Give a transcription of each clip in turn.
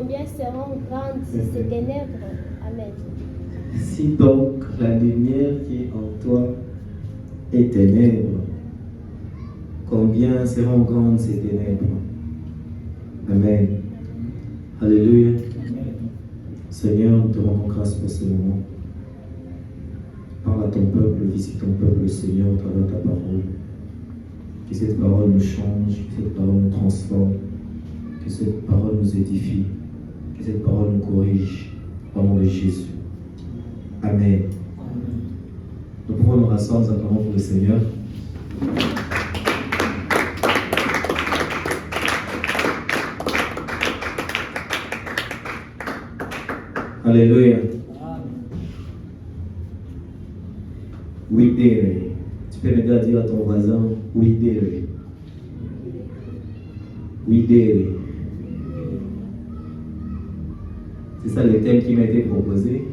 Combien seront grandes ces ténèbres? Amen. Si donc la lumière qui est en toi est ténèbre, combien seront grandes ces ténèbres? Amen. Alléluia. Seigneur, nous te rendons grâce pour ce moment. Parle à ton peuple, visite ton peuple, Seigneur, au travers de ta parole. Que cette parole nous change, que cette parole nous transforme, que cette parole nous édifie, que cette parole nous corrige, au nom de Jésus. Amen. Nous pouvons nous rasseoir, nous acclamons pour le Seigneur. Alléluia. Oui, dere. Tu peux me dire à ton voisin, oui, dere. Oui, dere. C'est ça le thème qui m'a été proposé.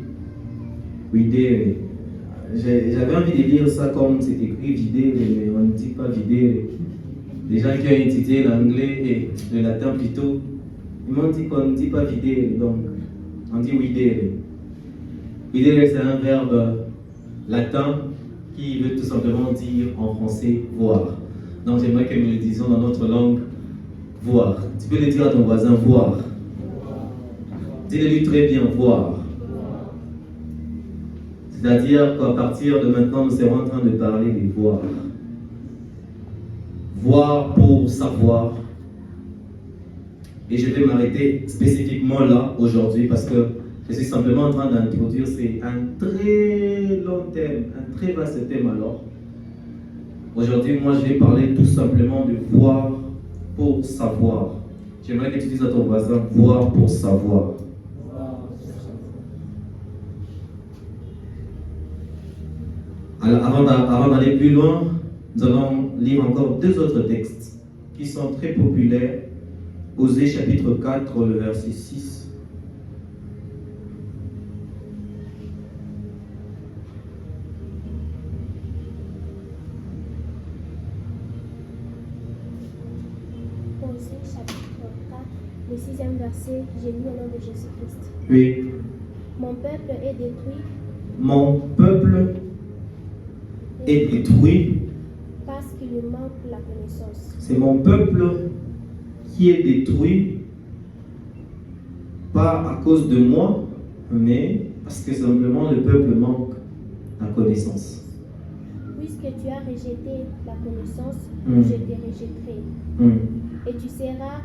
Oui, dere. J'avais envie de dire ça comme c'est écrit videre, mais on ne dit pas videre. Les gens qui ont étudié l'anglais et le latin plutôt, ils m'ont dit qu'on ne dit pas videre, donc on dit videre. Videre, c'est un verbe latin qui veut tout simplement dire en français voir. Donc j'aimerais que nous le disions dans notre langue, voir. Tu peux le dire à ton voisin, voir. Dis-le-lui très bien, voir. C'est-à-dire qu'à partir de maintenant, nous serons en train de parler de voir. Voir pour savoir. Et je vais m'arrêter spécifiquement là aujourd'hui parce que je suis simplement en train d'introduire, c'est un très long thème, un très vaste thème alors. Aujourd'hui, moi je vais parler tout simplement de voir pour savoir. J'aimerais que tu dises à ton voisin, voir pour savoir. Alors, avant d'aller plus loin, nous allons lire encore deux autres textes qui sont très populaires. Osée chapitre 4, le verset 6. Osée chapitre 4, le 6e verset, j'ai lu au nom de Jésus-Christ. Oui. Mon peuple est détruit. Mon peuple est détruit. Parce qu'il lui manque la connaissance. C'est mon peuple qui est détruit, pas à cause de moi, mais parce que simplement le peuple manque la connaissance. Puisque tu as rejeté la connaissance, je te rejetterai. Et tu seras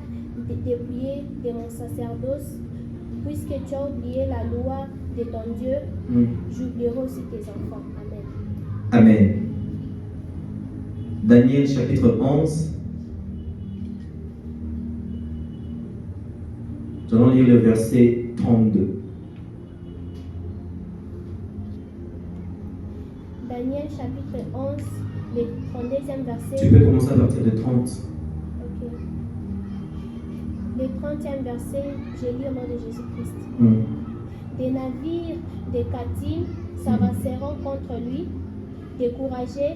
dépouillé de mon sacerdoce. Puisque tu as oublié la loi de ton Dieu, j'oublierai aussi tes enfants. Amen. Amen. Daniel chapitre 11. Nous allons lire le verset 32. Daniel chapitre 11, le 32e verset. Tu peux commencer à partir de 30. Ok. Le 30e verset, j'ai lu au nom de Jésus-Christ. Des navires de Katim s'avanceront contre lui. Découragé,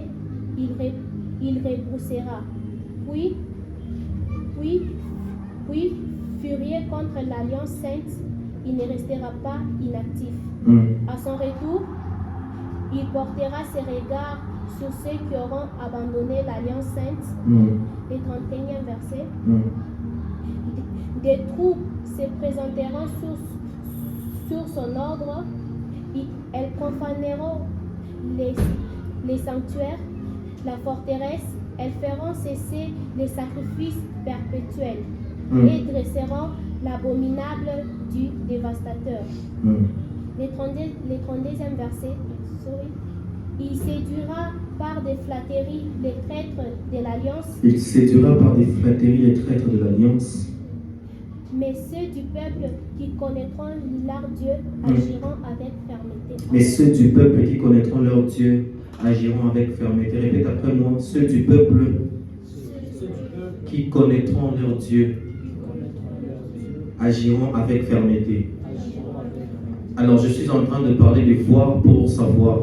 il rebroussera. Puis, furieux contre l'Alliance sainte, il ne restera pas inactif. À son retour, il portera ses regards sur ceux qui auront abandonné l'Alliance sainte. Le 31e verset. Des troupes se présenteront sur son ordre. Elles profaneront les sanctuaires, la forteresse. Elles feront cesser les sacrifices perpétuels et dresseront l'abominable du dévastateur. Le 32e verset. Il séduira par des flatteries les traîtres de l'Alliance. Il séduira par des flatteries les traîtres de l'Alliance. Mais ceux du peuple qui connaîtront leur Dieu agiront avec fermeté. Mais ceux du peuple qui connaîtront leur Dieu agiront avec fermeté. Répète après moi. Ceux du peuple qui connaîtront leur Dieu agiront avec fermeté. Alors je suis en train de parler de voir pour savoir.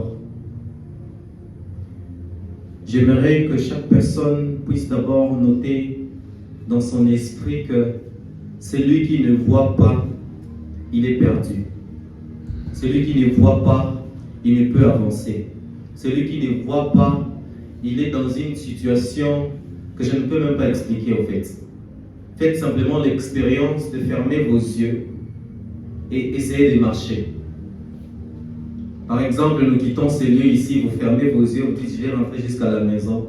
J'aimerais que chaque personne puisse d'abord noter dans son esprit que celui qui ne voit pas il est perdu. Celui qui ne voit pas, il ne peut avancer. Celui qui ne voit pas, il est dans une situation que je ne peux même pas expliquer au fait. Faites simplement l'expérience de fermer vos yeux et essayez de marcher. Par exemple, nous quittons ces lieux ici, vous fermez vos yeux, vous dites je vais rentrer jusqu'à la maison,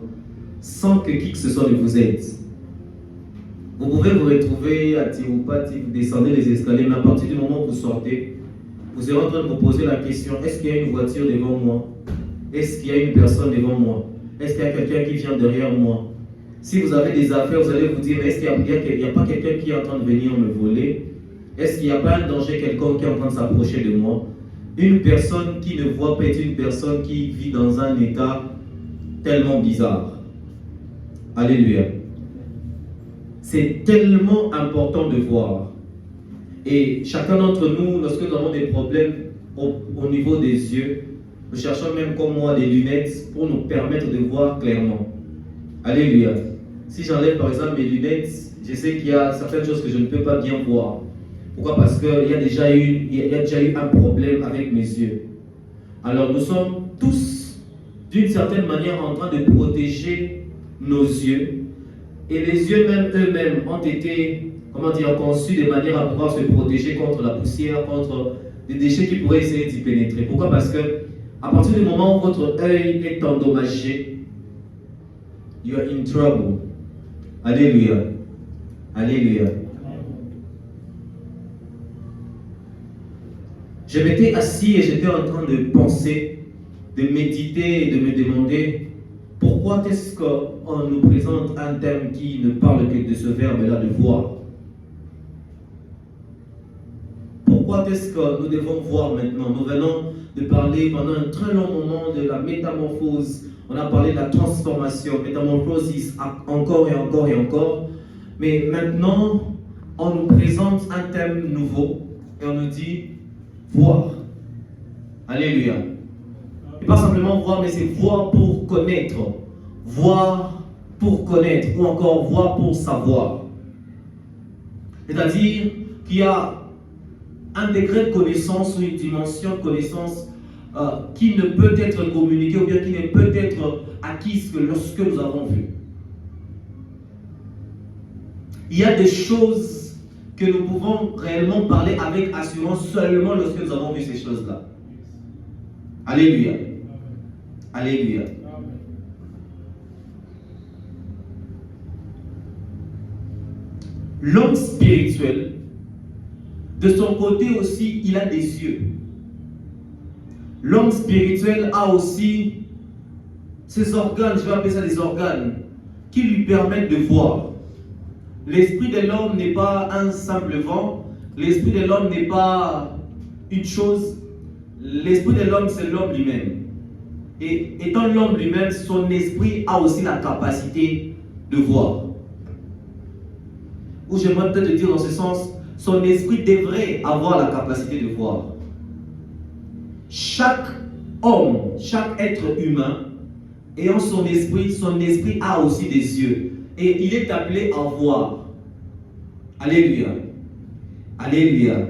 sans que qui que ce soit ne vous aide. Vous pouvez vous retrouver à Tirupati, vous descendez les escaliers, mais à partir du moment où vous sortez, vous serez en train de vous poser la question, est-ce qu'il y a une voiture devant moi? Est-ce qu'il y a une personne devant moi? Est-ce qu'il y a quelqu'un qui vient derrière moi? Si vous avez des affaires, vous allez vous dire, est-ce qu'il n'y a pas quelqu'un qui est en train de venir me voler? Est-ce qu'il n'y a pas un danger quelconque qui est en train de s'approcher de moi? Une personne qui ne voit pas est une personne qui vit dans un état tellement bizarre. Alléluia. C'est tellement important de voir. Et chacun d'entre nous, lorsque nous avons des problèmes au niveau des yeux, nous cherchons même comme moi des lunettes pour nous permettre de voir clairement. Alléluia. Si j'enlève par exemple mes lunettes, je sais qu'il y a certaines choses que je ne peux pas bien voir. Pourquoi? Parce qu'il y a déjà eu un problème avec mes yeux. Alors nous sommes tous d'une certaine manière en train de protéger nos yeux. Et les yeux même eux-mêmes ont été, conçus de manière à pouvoir se protéger contre la poussière, contre des déchets qui pourraient essayer d'y pénétrer. Pourquoi? Parce que à partir du moment où votre œil est endommagé, you are in trouble. Alléluia. Alléluia. Je m'étais assis et j'étais en train de penser, de méditer et de me demander pourquoi est-ce qu'on nous présente un thème qui ne parle que de ce verbe-là, de voir. Pourquoi est-ce que nous devons voir maintenant? Nous venons de parler pendant un très long moment de la métamorphose. On a parlé de la transformation, métamorphosis, encore et encore et encore. Mais maintenant, on nous présente un thème nouveau et on nous dit voir. Alléluia. Et pas simplement voir, mais c'est voir pour connaître. Voir pour connaître, ou encore voir pour savoir. C'est-à-dire qu'il y a un degré de connaissance ou une dimension de connaissance qui ne peut être communiquée ou bien qui ne peut être acquise que lorsque nous avons vu. Il y a des choses que nous pouvons réellement parler avec assurance seulement lorsque nous avons vu ces choses-là. Alléluia. Alléluia. L'homme spirituel, de son côté aussi, il a des yeux. L'homme spirituel a aussi ses organes, je vais appeler ça des organes, qui lui permettent de voir. L'esprit de l'homme n'est pas un simple vent, l'esprit de l'homme n'est pas une chose, l'esprit de l'homme c'est l'homme lui-même. Et étant l'homme lui-même, son esprit a aussi la capacité de voir. Ou j'aimerais peut-être dire dans ce sens, son esprit devrait avoir la capacité de voir. Chaque homme, chaque être humain, ayant son esprit a aussi des yeux. Et il est appelé à voir. Alléluia. Alléluia.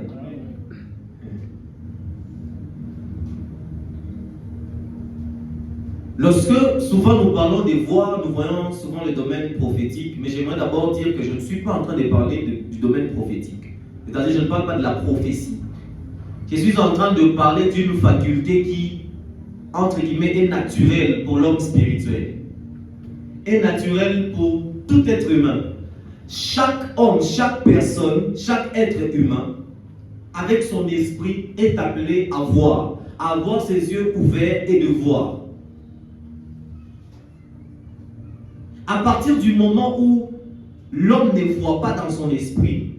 Lorsque souvent nous parlons de voir, nous voyons souvent le domaine prophétique, mais j'aimerais d'abord dire que je ne suis pas en train de parler du domaine prophétique. C'est-à-dire, je ne parle pas de la prophétie. Je suis en train de parler d'une faculté qui, entre guillemets, est naturelle pour l'homme spirituel. Est naturelle pour tout être humain. Chaque homme, chaque personne, chaque être humain, avec son esprit, est appelé à avoir ses yeux ouverts et de voir. À partir du moment où l'homme ne voit pas dans son esprit,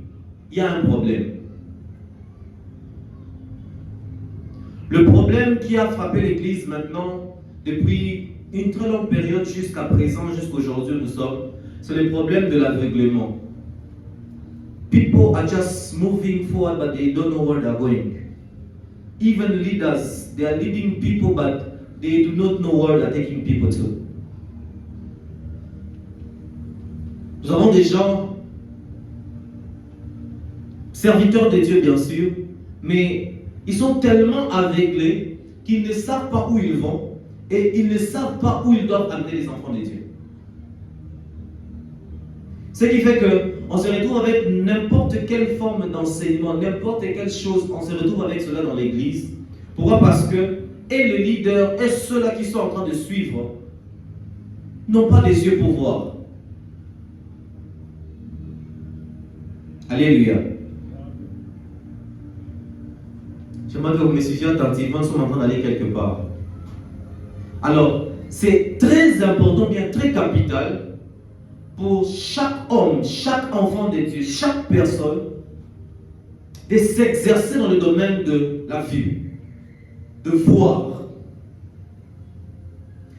il y a un problème. Le problème qui a frappé l'Église maintenant, depuis une très longue période jusqu'à présent, jusqu'aujourd'hui nous sommes, c'est le problème de l'aveuglement. People are just moving forward but they don't know where they're going. Even leaders, they are leading people but they do not know where they're taking people to. Nous avons des gens, serviteurs de Dieu bien sûr, mais ils sont tellement aveuglés qu'ils ne savent pas où ils vont et ils ne savent pas où ils doivent amener les enfants de Dieu. Ce qui fait qu'on se retrouve avec n'importe quelle forme d'enseignement, n'importe quelle chose, on se retrouve avec cela dans l'église. Pourquoi? Parce que et le leader et ceux-là qui sont en train de suivre n'ont pas les yeux pour voir. Alléluia. J'aimerais que vous me suiviez attentivement, nous sommes en train d'aller quelque part. Alors, c'est très important, bien très capital, pour chaque homme, chaque enfant de Dieu, chaque personne, de s'exercer dans le domaine de la vue, de voir.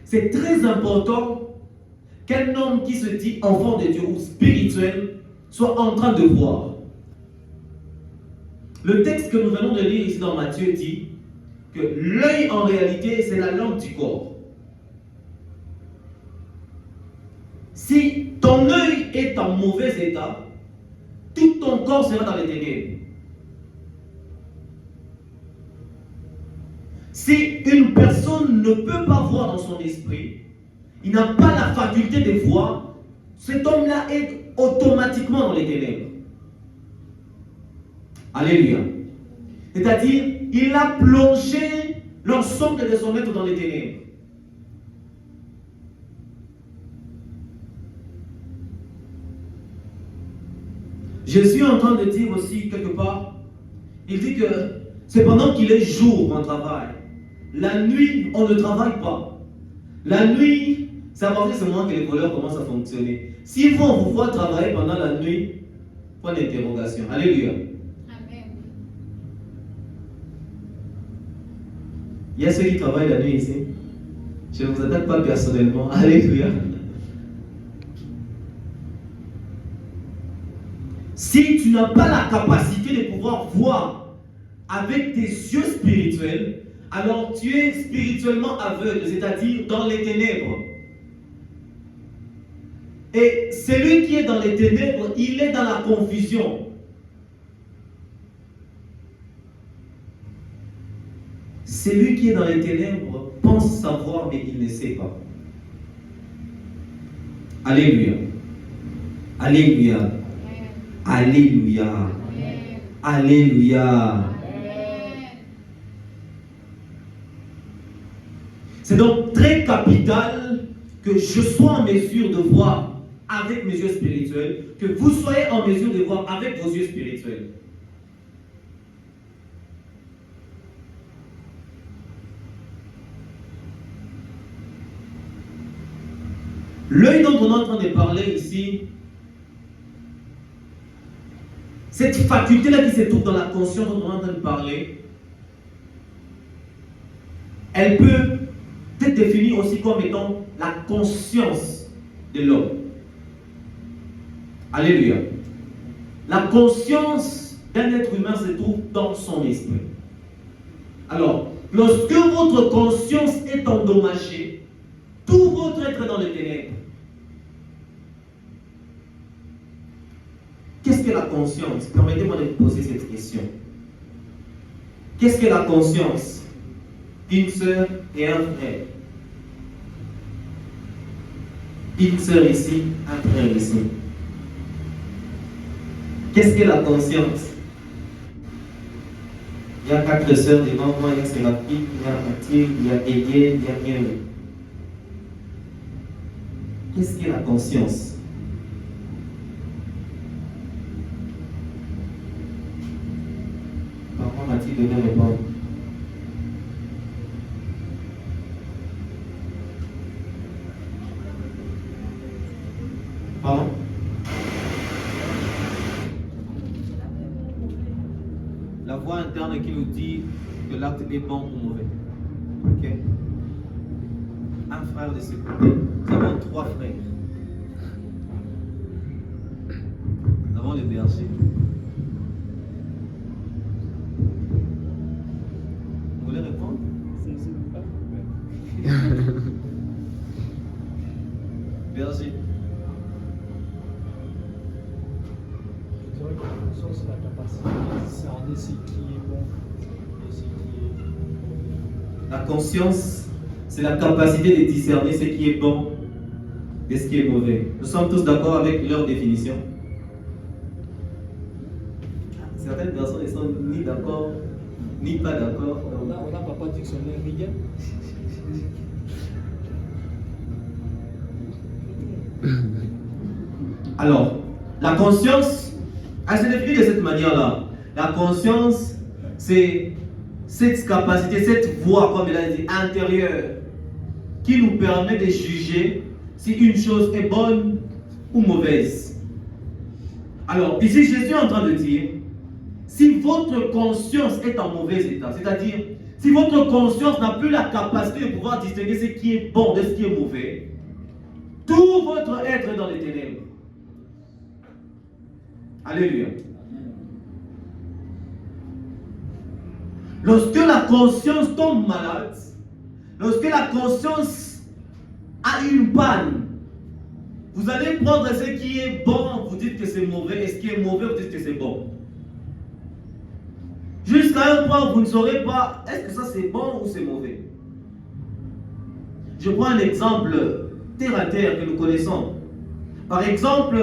C'est très important qu'un homme qui se dit enfant de Dieu ou spirituel soit en train de voir. Le texte que nous venons de lire ici dans Matthieu dit que l'œil en réalité c'est la lampe du corps. Si ton œil est en mauvais état, tout ton corps sera dans les ténèbres. Si une personne ne peut pas voir dans son esprit, il n'a pas la faculté de voir, cet homme-là est automatiquement dans les ténèbres. Alléluia. C'est-à-dire, il a plongé l'ensemble de son être dans les ténèbres. Jésus est en train de dire aussi quelque part, il dit que c'est pendant qu'il est jour qu'on travaille. La nuit, on ne travaille pas. La nuit, c'est à partir de ce moment que les voleurs commencent à fonctionner. Si vous, on vous voit travailler pendant la nuit, point d'interrogation. Alléluia. Amen. Il y a ceux qui travaillent la nuit ici. Je ne vous attaque pas personnellement. Alléluia. Si tu n'as pas la capacité de pouvoir voir avec tes yeux spirituels, alors tu es spirituellement aveugle, c'est-à-dire dans les ténèbres. Et celui qui est dans les ténèbres, il est dans la confusion. Celui qui est dans les ténèbres pense savoir, mais il ne sait pas. Alléluia. Alléluia. Alléluia. Amen. Alléluia. Amen. C'est donc très capital que je sois en mesure de voir avec mes yeux spirituels, que vous soyez en mesure de voir avec vos yeux spirituels. L'œil dont on est en train de parler ici, cette faculté-là qui se trouve dans la conscience dont on est en train de parler, elle peut être définie aussi comme étant la conscience de l'homme. Alléluia. La conscience d'un être humain se trouve dans son esprit. Alors, lorsque votre conscience est endommagée, tout votre être est dans les ténèbres. Qu'est-ce que la conscience? Permettez-moi de vous poser cette question. Qu'est-ce que la conscience? Une sœur et un frère. Une sœur ici, un frère ici. Qu'est-ce que la conscience? Il y a 4 sœurs devant moi, il y a Séraphine, il y a Mathilde, il y a Égène, il y a Mary. Qu'est-ce que la conscience? Pardon, Mathilde devait répondre. Pardon? La voix interne qui nous dit que l'acte est bon ou mauvais. Ok? Un frère de ce côté. Nous avons 3 frères. Nous avons le berger. Vous voulez répondre? Berger. Je dirais que la conscience, c'est la capacité de discerner ce qui est bon La conscience, c'est la capacité de discerner ce qui est bon et ce qui est mauvais. Nous sommes tous d'accord avec leur définition. Certaines personnes ne sont ni d'accord, ni pas d'accord. On n'a pas de dictionnaire, Miguel. Alors, la conscience, elle se définit de cette manière-là. La conscience, c'est cette capacité, cette voix, comme il a dit, intérieure, qui nous permet de juger si une chose est bonne ou mauvaise. Alors, ici, Jésus est en train de dire, si votre conscience est en mauvais état, c'est-à-dire, si votre conscience n'a plus la capacité de pouvoir distinguer ce qui est bon de ce qui est mauvais, tout votre être est dans les ténèbres. Alléluia. Lorsque la conscience tombe malade, lorsque la conscience a une panne, vous allez prendre ce qui est bon, vous dites que c'est mauvais, et ce qui est mauvais, vous dites que c'est bon. Jusqu'à un point où vous ne saurez pas, est-ce que ça c'est bon ou c'est mauvais? Je prends un exemple terre à terre que nous connaissons. Par exemple,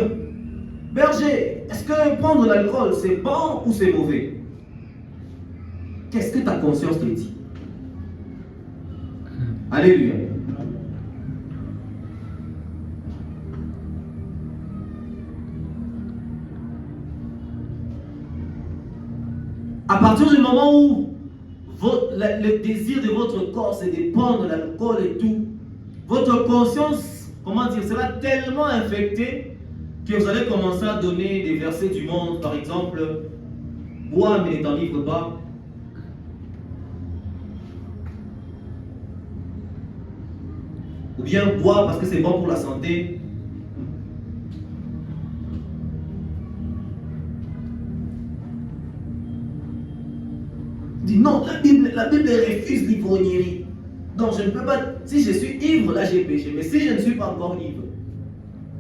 berger, est-ce que prendre l'alcool c'est bon ou c'est mauvais? Qu'est-ce que ta conscience te dit? Alléluia. À partir du moment où le désir de votre corps c'est de prendre l'alcool et tout, votre conscience, comment dire, sera tellement infectée que vous allez commencer à donner des versets du monde, par exemple, bois mais ne t'enivre pas. Ou bien bois parce que c'est bon pour la santé. Dit non, la Bible refuse l'ivrognerie. Donc je ne peux pas, si je suis ivre, là j'ai péché. Mais si je ne suis pas encore ivre,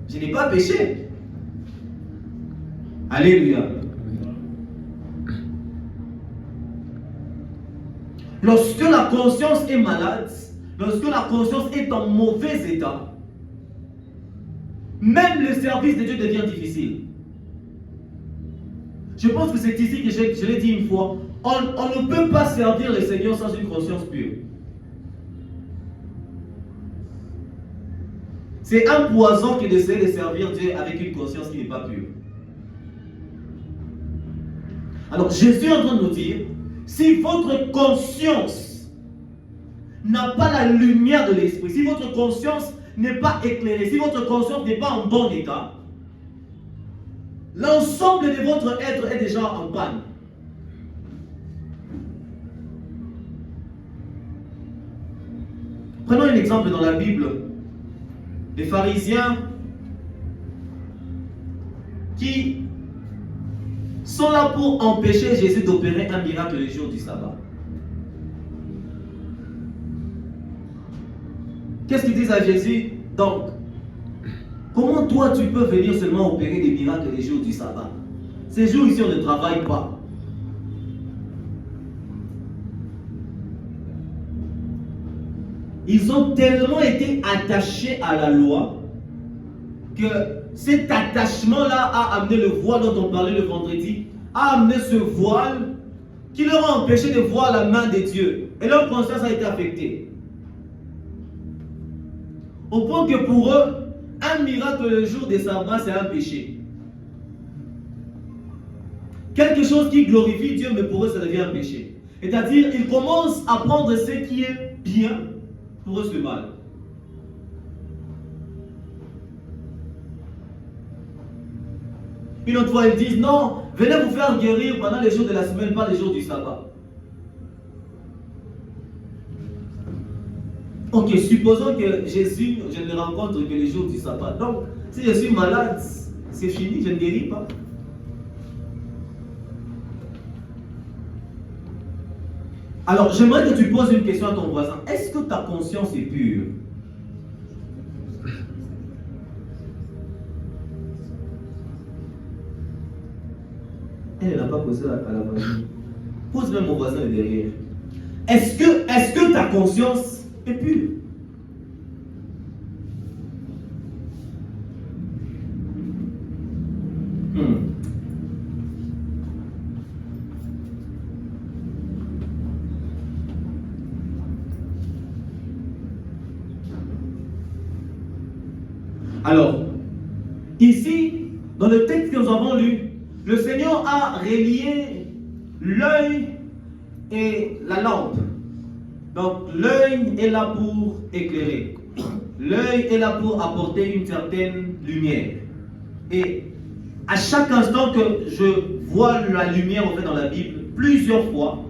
je n'ai pas péché. Alléluia. Lorsque la conscience est malade, lorsque la conscience est en mauvais état, même le service de Dieu devient difficile. Je pense que c'est ici que je l'ai dit une fois. On ne peut pas servir le Seigneur sans une conscience pure. C'est un poison que d'essayer de servir Dieu avec une conscience qui n'est pas pure. Alors Jésus est en train de nous dire, si votre conscience n'a pas la lumière de l'esprit, si votre conscience n'est pas éclairée, si votre conscience n'est pas en bon état, l'ensemble de votre être est déjà en panne. Prenons un exemple dans la Bible. Les pharisiens qui sont là pour empêcher Jésus d'opérer un miracle le jour du sabbat. Qu'est-ce qu'ils disent à Jésus? Donc, comment toi tu peux venir seulement opérer des miracles les jours du sabbat? Ces jours ici on ne travaille pas. Ils ont tellement été attachés à la loi que cet attachement-là a amené le voile dont on parlait le vendredi, a amené ce voile qui leur a empêché de voir la main de Dieu. Et leur conscience a été affectée. Au point que pour eux, un miracle le jour des sabbats, c'est un péché. Quelque chose qui glorifie Dieu, mais pour eux, ça devient un péché. C'est-à-dire, ils commencent à prendre ce qui est bien, pour eux, c'est mal. Une autre fois, ils disent, non, venez vous faire guérir pendant les jours de la semaine, pas les jours du sabbat. Ok, supposons que Jésus, je ne le rencontre que les jours du sabbat. Donc, si je suis malade, c'est fini, je ne guéris pas. Alors, j'aimerais que tu poses une question à ton voisin. Est-ce que ta conscience est pure? Elle n'a pas posé à la voisine. Pose même au voisin derrière. Est-ce que ta conscience est pure? Alors, ici, dans le texte que nous avons lu, le Seigneur a relié l'œil et la lampe. Donc, l'œil est là pour éclairer. L'œil est là pour apporter une certaine lumière. Et à chaque instant que je vois la lumière en fait dans la Bible, plusieurs fois,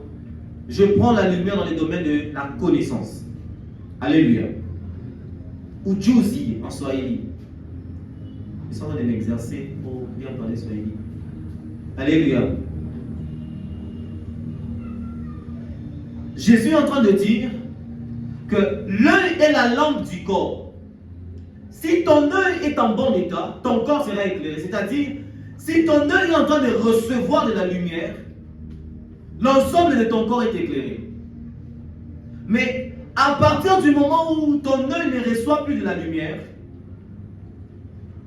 je prends la lumière dans les domaines de la connaissance. Alléluia. Ou Juzi en Swahili. Ils sont en train de m'exercer pour bien parler Swahili. Alléluia. Jésus est en train de dire que l'œil est la lampe du corps. Si ton œil est en bon état, ton corps sera éclairé. C'est-à-dire, si ton œil est en train de recevoir de la lumière, l'ensemble de ton corps est éclairé. Mais à partir du moment où ton œil ne reçoit plus de la lumière,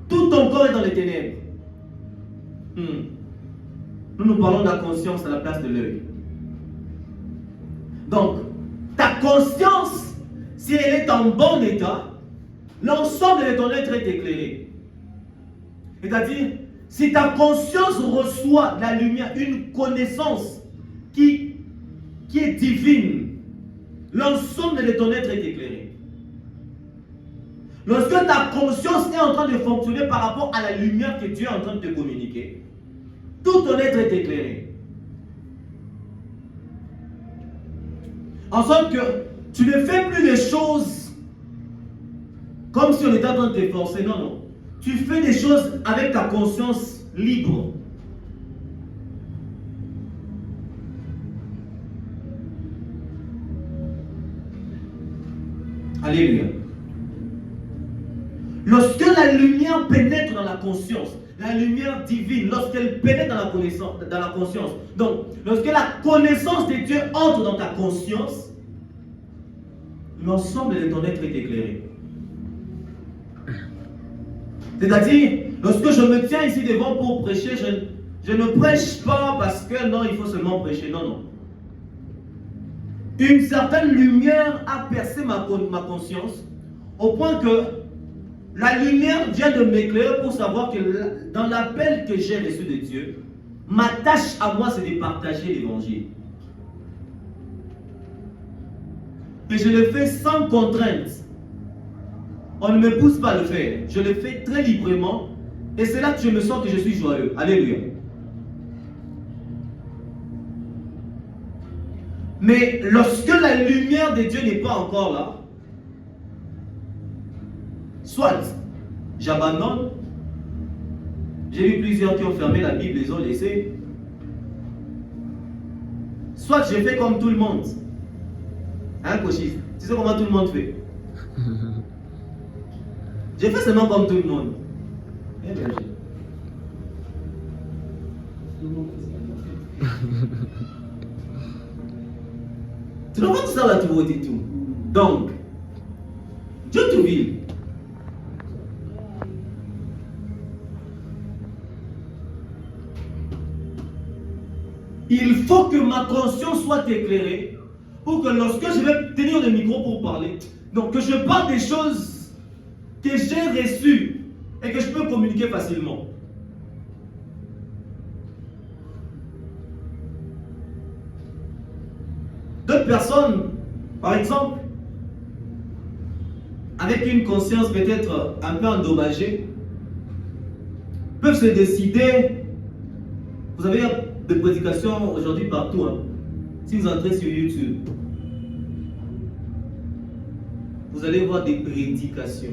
tout ton corps est dans les ténèbres. Nous parlons de la conscience à la place de l'œil. Donc, ta conscience, si elle est en bon état, l'ensemble de ton être est éclairé. C'est-à-dire, si ta conscience reçoit de la lumière, une connaissance qui est divine, l'ensemble de ton être est éclairé. Lorsque ta conscience est en train de fonctionner par rapport à la lumière que Dieu est en train de te communiquer, tout ton être est éclairé. En sorte que tu ne fais plus les choses comme si on était en train de te forcer. Non, non. Tu fais des choses avec ta conscience libre. Alléluia. Lorsque la lumière pénètre dans la conscience, la lumière divine, lorsqu'elle pénètre dans la connaissance, dans la conscience, donc lorsque la connaissance de Dieu entre dans ta conscience, l'ensemble de ton être est éclairé. C'est-à-dire, lorsque je me tiens ici devant pour prêcher, je ne prêche pas parce que non, il faut seulement prêcher. Non, non. Une certaine lumière a percé ma conscience au point que la lumière vient de m'éclairer pour savoir que dans l'appel que j'ai reçu de Dieu, ma tâche à moi, c'est de partager l'évangile. Et je le fais sans contrainte. On ne me pousse pas à le faire. Je le fais très librement. Et c'est là que je me sens que je suis joyeux. Alléluia. Mais lorsque la lumière de Dieu n'est pas encore là, soit j'abandonne. J'ai vu plusieurs qui ont fermé la Bible, les ont laissés. Soit je fais comme tout le monde. Hein, Cochis? Tu sais comment tout le monde fait? Je fais seulement comme tout le monde. Eh bien, tu ne vois pas tout ça là, tu vois tout. Donc, Dieu te vit. Il faut que ma conscience soit éclairée pour que lorsque je vais tenir le micro pour parler, donc que je parle des choses que j'ai reçues et que je peux communiquer facilement. D'autres personnes, par exemple, avec une conscience peut-être un peu endommagée, peuvent se décider. Vous avez des prédications aujourd'hui partout. Hein. Si vous entrez sur YouTube, vous allez voir des prédications.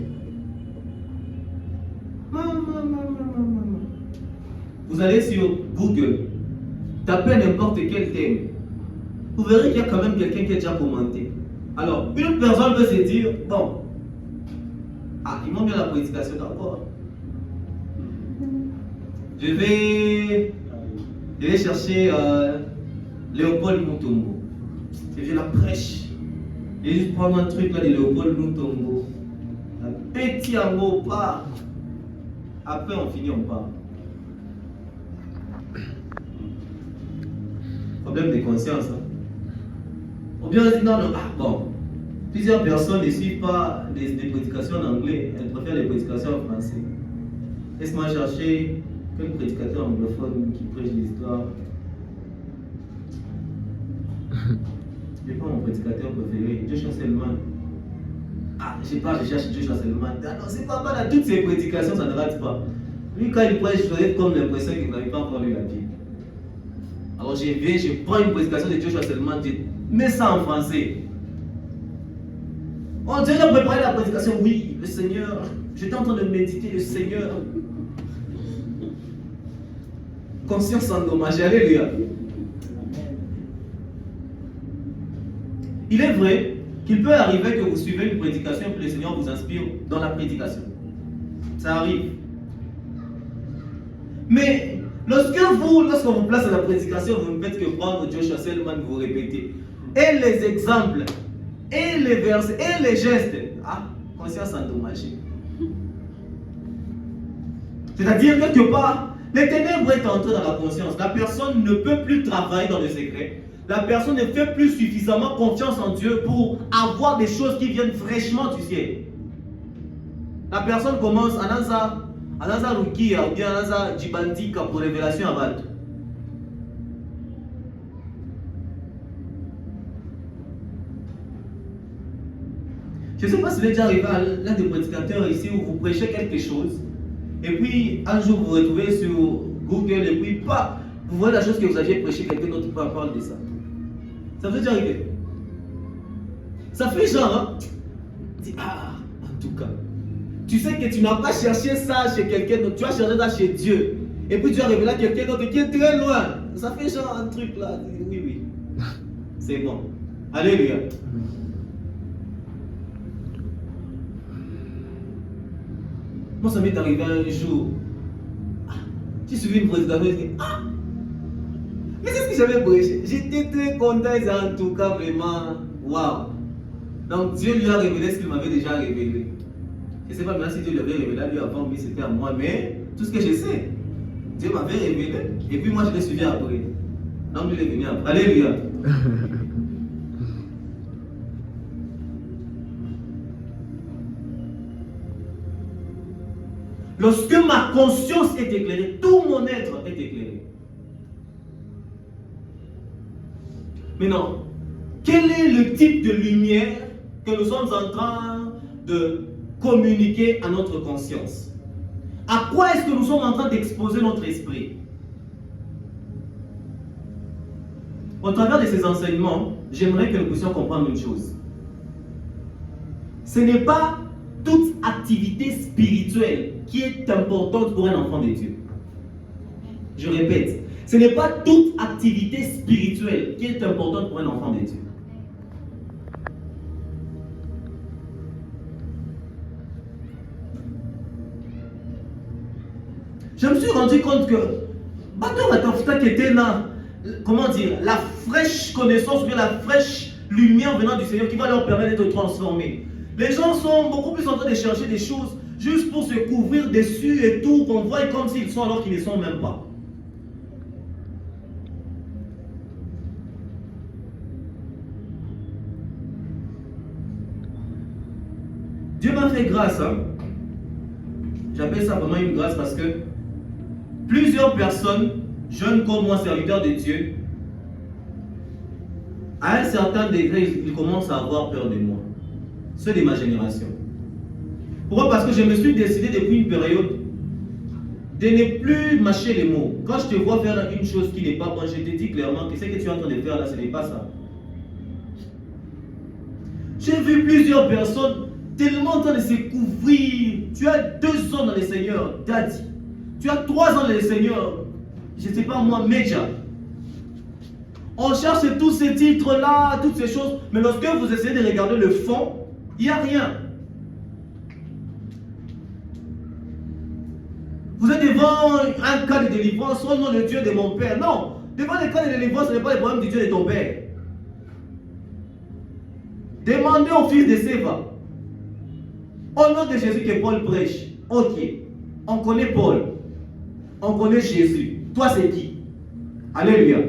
Vous allez sur Google, tapez n'importe quel thème. Vous verrez qu'il y a quand même quelqu'un qui a déjà commenté. Alors, une personne peut se dire, bon, ils m'ont mis la prédication d'abord. Je vais chercher Léopold Mutombo. C'est vieux la prêche. Et juste prendre un truc là de Léopold Lutombo. Un petit mot pas. Après on finit, on part. Problème de conscience. Hein. Ou bien on dit non, non, ah bon. Plusieurs personnes ne suivent pas des prédications en anglais, elles préfèrent les prédications en français. Laisse-moi chercher quelques prédicateurs anglophones qui prêchent l'histoire. Je n'ai pas mon prédicateur préféré, Joshua Selman. Ah, je sais pas, je cherche Joshua Selman. Ah non, c'est pas mal, toutes ces prédications, ça ne rate pas. Lui, quand il prêche, je donne comme l'impression qu'il n'avait pas encore lu la Bible. Alors je prends une prédication de Joshua Selman, je mets ça en français. On a déjà préparé la prédication, oui, le Seigneur, j'étais en train de méditer le Seigneur. Conscience endommagée, alléluia. Il est vrai qu'il peut arriver que vous suivez une prédication et que le Seigneur vous inspire dans la prédication. Ça arrive. Mais lorsqu'on vous place à la prédication, vous ne faites que prendre Joshua Selman, vous répétez. Et les exemples, et les versets, et les gestes. Ah, conscience endommagée. C'est-à-dire, quelque part, les ténèbres est entrées dans la conscience. La personne ne peut plus travailler dans le secret. La personne ne fait plus suffisamment confiance en Dieu pour avoir des choses qui viennent fraîchement du ciel. La personne commence à Ananza Rukia ou bien Ananza Djibandika pour révélation à Val. Je ne sais pas si vous êtes déjà arrivé à l'un des prédicateurs ici où vous prêchez quelque chose et puis un jour vous vous retrouvez sur Google et puis vous voyez la chose que vous aviez prêché, quelqu'un d'autre parle de ça. Ça vous est déjà arrivé? Ça fait genre, hein? Dis, ah, en tout cas, tu sais que tu n'as pas cherché ça chez quelqu'un d'autre, tu as cherché ça chez Dieu. Et puis tu as révélé à quelqu'un d'autre qui est très loin. Ça fait genre un truc là. Oui, oui. C'est bon. Alléluia. Moi, ça m'est arrivé un jour. J'ai suivi une prédication et je dis, ah! Mais c'est ce que j'avais prêché. J'étais très content, en tout cas, vraiment. Waouh! Donc, Dieu lui a révélé ce qu'il m'avait déjà révélé. Je ne sais pas bien si Dieu lui avait révélé à lui avant, mais c'était à moi. Mais tout ce que je sais, Dieu m'avait révélé. Et puis moi, je l'ai suivi après. Donc, lui, il est venu après. Alléluia! Lorsque ma conscience est éclairée, tout mon être est éclairé. Maintenant, quel est le type de lumière que nous sommes en train de communiquer à notre conscience? À quoi est-ce que nous sommes en train d'exposer notre esprit? Au travers de ces enseignements, j'aimerais que nous puissions comprendre une chose. Ce n'est pas toute activité spirituelle qui est importante pour un enfant de Dieu. Je répète, ce n'est pas toute activité spirituelle qui est importante pour un enfant de Dieu. Je me suis rendu compte que Bateau Matafta qui était là, comment dire, la fraîche connaissance, bien la fraîche lumière venant du Seigneur qui va leur permettre d'être transformés. Les gens sont beaucoup plus en train de chercher des choses juste pour se couvrir dessus et tout, qu'on voit comme s'ils sont alors qu'ils ne sont même pas. Dieu m'a fait grâce. Hein? J'appelle ça vraiment une grâce parce que plusieurs personnes, jeunes comme moi, serviteurs de Dieu, à un certain degré, ils commencent à avoir peur de moi. Ceux de ma génération. Pourquoi? Parce que je me suis décidé depuis une période de ne plus mâcher les mots. Quand je te vois faire une chose qui n'est pas bonne, je te dis clairement que ce que tu es en train de faire là, ce n'est pas ça. J'ai vu plusieurs personnes tellement en train de se couvrir. Tu as 2 ans dans le Seigneur, Daddy. Tu as 3 ans dans le Seigneur, je ne sais pas moi, Média. On cherche tous ces titres-là, toutes ces choses, mais lorsque vous essayez de regarder le fond, il n'y a rien. Vous êtes devant un cas de délivrance, oh non, le Dieu de mon Père. Non, devant le cas de délivrance, ce n'est pas le problème du Dieu de ton Père. Demandez au fils de Séva. Au nom de Jésus que Paul prêche. Ok. On connaît Paul. On connaît Jésus. Toi, c'est qui? Alléluia.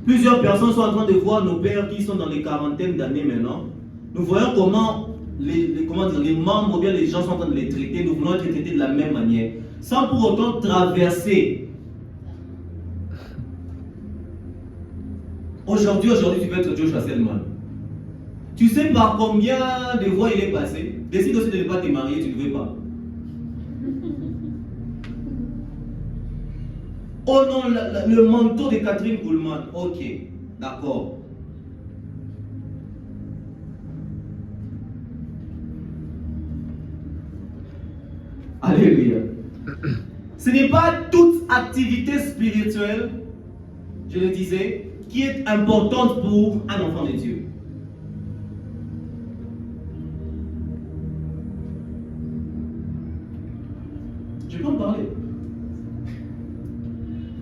Plusieurs personnes sont en train de voir nos pères qui sont dans les quarantaines d'années maintenant. Nous voyons comment les membres, ou bien les gens sont en train de les traiter. Nous voulons être traités de la même manière. Sans pour autant traverser. Aujourd'hui, tu peux être Joshua Selman. Tu sais par combien de voies il est passé. Décide aussi de ne pas te marier, tu ne veux pas. Oh non, le manteau de Catherine Kuhlman. Ok, d'accord. Alléluia. Ce n'est pas toute activité spirituelle, je le disais, qui est importante pour un enfant de Dieu. Je peux en parler.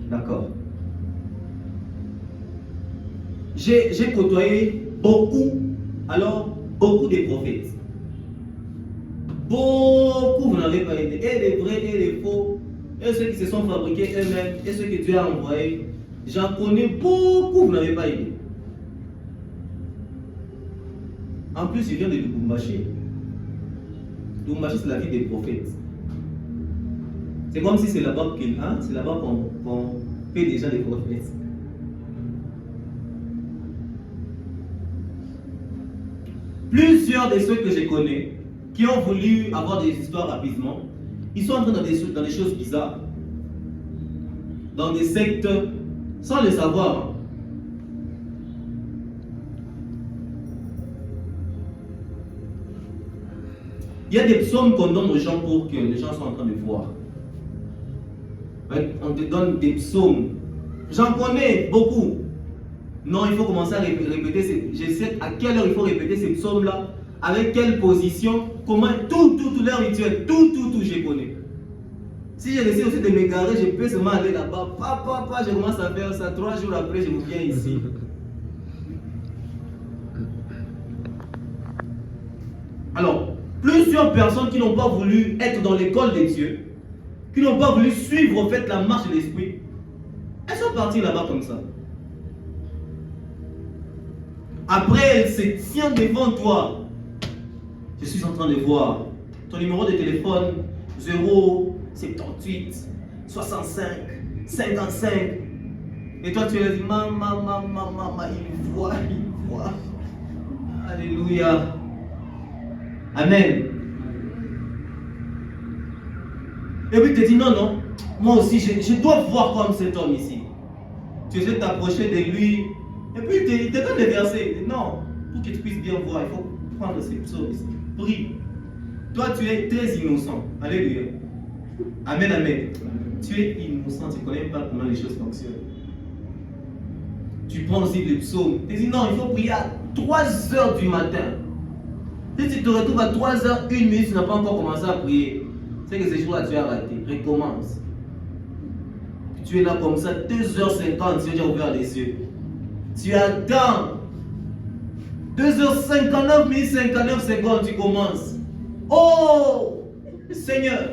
D'accord. J'ai côtoyé beaucoup de prophètes. Beaucoup, vous n'avez pas aidé. Et les vrais et les faux, et ceux qui se sont fabriqués eux-mêmes, et ceux que Dieu a envoyés. J'en connais beaucoup, vous n'avez pas aidé. En plus, il vient de Lubumbashi. Lubumbashi, c'est la vie des prophètes. C'est comme si c'est là-bas qu'on fait déjà des prophètes. Plusieurs de ceux que je connais, qui ont voulu avoir des histoires rapidement, ils sont entrés dans des choses bizarres, dans des sectes, sans le savoir. Il y a des psaumes qu'on donne aux gens pour que les gens soient en train de voir. On te donne des psaumes. J'en connais beaucoup. Non, il faut commencer à répéter. Je sais à quelle heure il faut répéter ces psaumes-là, avec quelle position, comment, tout leur rituel, tout, je connais. Si je décide aussi de m'égarer, je peux seulement aller là-bas. Papa, je commence à faire ça. 3 jours après, je reviens ici. Alors, plusieurs personnes qui n'ont pas voulu être dans l'école de Dieu, qui n'ont pas voulu suivre en fait la marche de l'esprit, elles sont parties là-bas comme ça. Après, elle se tient devant toi. Je suis en train de voir ton numéro de téléphone 078 65 55. Et toi, tu lui dis, maman, il voit. Alléluia. Amen. Et puis tu te dis, non, moi aussi, je dois voir comme cet homme ici. Tu essaies de t'approcher de lui. Et puis il te donne des versets. Non, pour que tu puisses bien voir, il faut prendre ces psaumes ici. Prie. Toi, tu es très innocent. Alléluia. Amen. Tu es innocent, tu ne connais pas comment les choses fonctionnent. Tu prends aussi les psaumes. Tu dis, non, il faut prier à 3 heures du matin. Si tu te retrouves à 3h, 1 minute, tu n'as pas encore commencé à prier. C'est que ces jours-là, tu as raté. Recommence. Puis tu es là comme ça, 2h50, tu as déjà ouvert les yeux. Tu attends. 2h59 minutes, 59 secondes, tu commences. Oh, Seigneur.